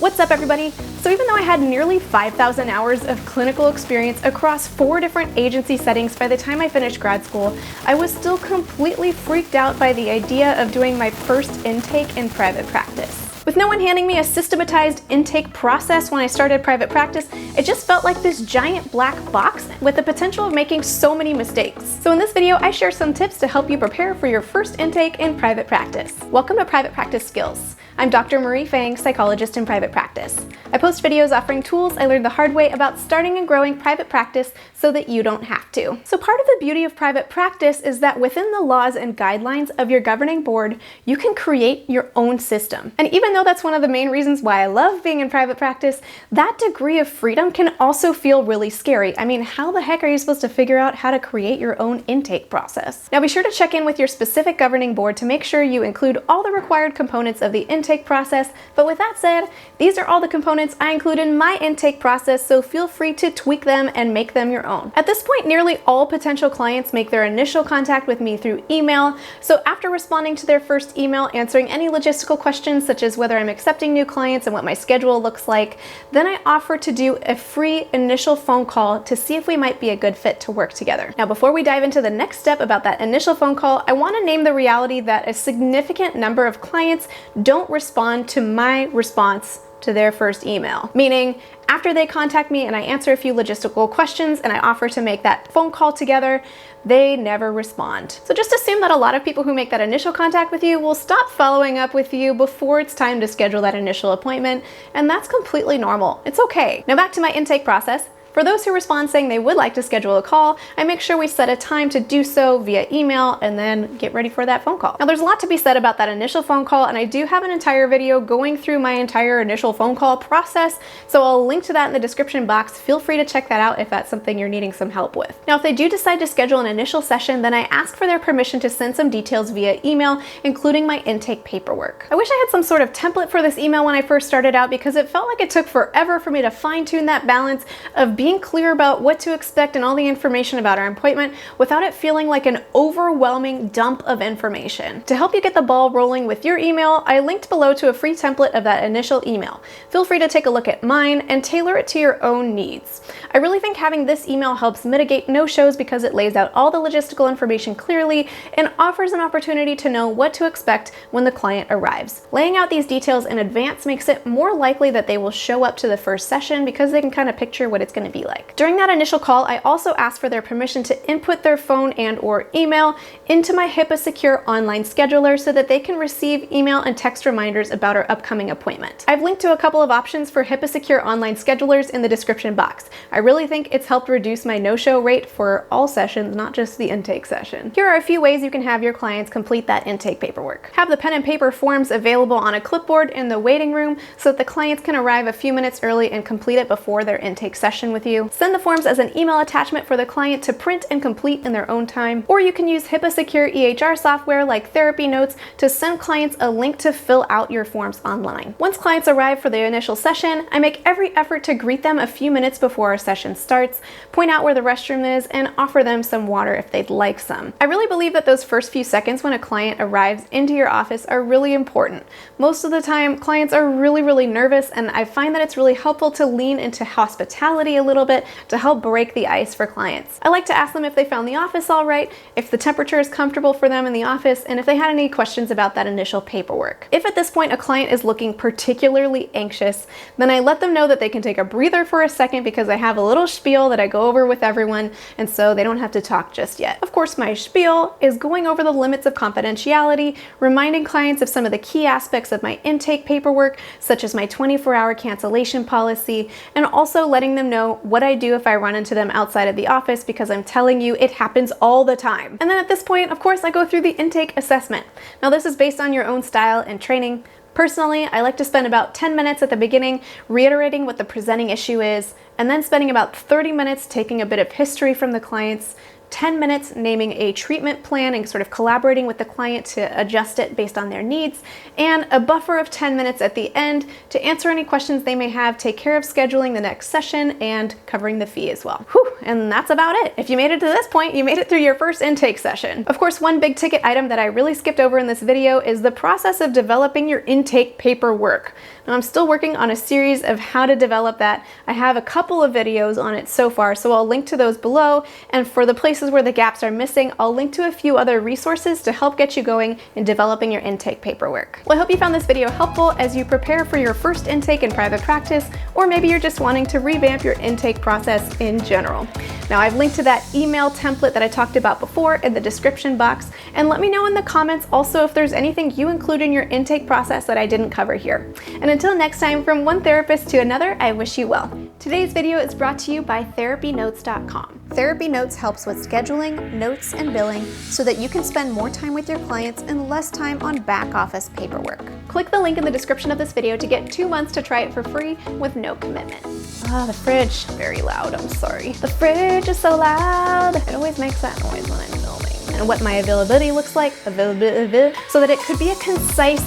What's up, everybody? So even though I had nearly 5,000 hours of clinical experience across 4 different agency settings by the time I finished grad school, I was still completely freaked out by the idea of doing my first intake in private practice. With no one handing me a systematized intake process when I started private practice, it just felt like this giant black box with the potential of making so many mistakes. So in this video, I share some tips to help you prepare for your first intake in private practice. Welcome to Private Practice Skills. I'm Dr. Marie Fang, psychologist in private practice. I post videos offering tools I learned the hard way about starting and growing private practice so that you don't have to. So part of the beauty of private practice is that within the laws and guidelines of your governing board, you can create your own system. And even though that's one of the main reasons why I love being in private practice, that degree of freedom can also feel really scary. I mean, how the heck are you supposed to figure out how to create your own intake process? Now be sure to check in with your specific governing board to make sure you include all the required components of the intake process. But with that said, these are all the components I include in my intake process, so feel free to tweak them and make them your own. At this point, nearly all potential clients make their initial contact with me through email. So after responding to their first email, answering any logistical questions such as whether I'm accepting new clients and what my schedule looks like, then I offer to do a free initial phone call to see if we might be a good fit to work together. Now, before we dive into the next step about that initial phone call, I want to name the reality that a significant number of clients don't respond to my response to their first email. Meaning, after they contact me and I answer a few logistical questions and I offer to make that phone call together, they never respond. So just assume that a lot of people who make that initial contact with you will stop following up with you before it's time to schedule that initial appointment, and that's completely normal. It's okay. Now back to my intake process. For those who respond saying they would like to schedule a call, I make sure we set a time to do so via email and then get ready for that phone call. Now there's a lot to be said about that initial phone call, and I do have an entire video going through my entire initial phone call process, so I'll link to that in the description box. Feel free to check that out if that's something you're needing some help with. Now if they do decide to schedule an initial session, then I ask for their permission to send some details via email, including my intake paperwork. I wish I had some sort of template for this email when I first started out, because it felt like it took forever for me to fine-tune that balance of being clear about what to expect and all the information about our appointment without it feeling like an overwhelming dump of information. To help you get the ball rolling with your email, I linked below to a free template of that initial email. Feel free to take a look at mine and tailor it to your own needs. I really think having this email helps mitigate no-shows because it lays out all the logistical information clearly and offers an opportunity to know what to expect when the client arrives. Laying out these details in advance makes it more likely that they will show up to the first session because they can kind of picture what it's going to be like. During that initial call, I also ask for their permission to input their phone and/or email into my HIPAA secure online scheduler so that they can receive email and text reminders about our upcoming appointment. I've linked to a couple of options for HIPAA secure online schedulers in the description box. I really think it's helped reduce my no-show rate for all sessions, not just the intake session. Here are a few ways you can have your clients complete that intake paperwork. Have the pen and paper forms available on a clipboard in the waiting room so that the clients can arrive a few minutes early and complete it before their intake session with you. Send the forms as an email attachment for the client to print and complete in their own time, or you can use HIPAA secure EHR software like TherapyNotes to send clients a link to fill out your forms online. Once clients arrive for the initial session, I make every effort to greet them a few minutes before our session starts, point out where the restroom is, and offer them some water if they'd like some. I really believe that those first few seconds when a client arrives into your office are really important. Most of the time, clients are really nervous, and I find that it's really helpful to lean into hospitality a little bit to help break the ice for clients. I like to ask them if they found the office all right, if the temperature is comfortable for them in the office, and if they had any questions about that initial paperwork. If at this point a client is looking particularly anxious, then I let them know that they can take a breather for a second because I have a little spiel that I go over with everyone, and so they don't have to talk just yet. Of course, my spiel is going over the limits of confidentiality, reminding clients of some of the key aspects of my intake paperwork, such as my 24-hour cancellation policy, and also letting them know what I do if I run into them outside of the office, because I'm telling you, it happens all the time. And then at this point, of course, I go through the intake assessment. Now this is based on your own style and training. Personally, I like to spend about 10 minutes at the beginning reiterating what the presenting issue is, and then spending about 30 minutes taking a bit of history from the clients, 10 minutes naming a treatment plan and sort of collaborating with the client to adjust it based on their needs, and a buffer of 10 minutes at the end to answer any questions they may have, take care of scheduling the next session, and covering the fee as well. Whew, and that's about it. If you made it to this point, you made it through your first intake session. Of course, one big ticket item that I really skipped over in this video is the process of developing your intake paperwork. Now, I'm still working on a series of how to develop that. I have a couple of videos on it so far, so I'll link to those below. And for the places where the gaps are missing, I'll link to a few other resources to help get you going in developing your intake paperwork. Well, I hope you found this video helpful as you prepare for your first intake in private practice, or maybe you're just wanting to revamp your intake process in general. Now, I've linked to that email template that I talked about before in the description box, and let me know in the comments also if there's anything you include in your intake process that I didn't cover here. And until next time, from one therapist to another, I wish you well. Today's video is brought to you by TherapyNotes.com. TherapyNotes helps with scheduling, notes, and billing so that you can spend more time with your clients and less time on back office paperwork. Click the link in the description of this video to get 2 months to try it for free with no commitment. Ah, the fridge, very loud, I'm sorry. The fridge is so loud. It always makes that noise when I'm filming. And what my availability looks like, so that it could be a concise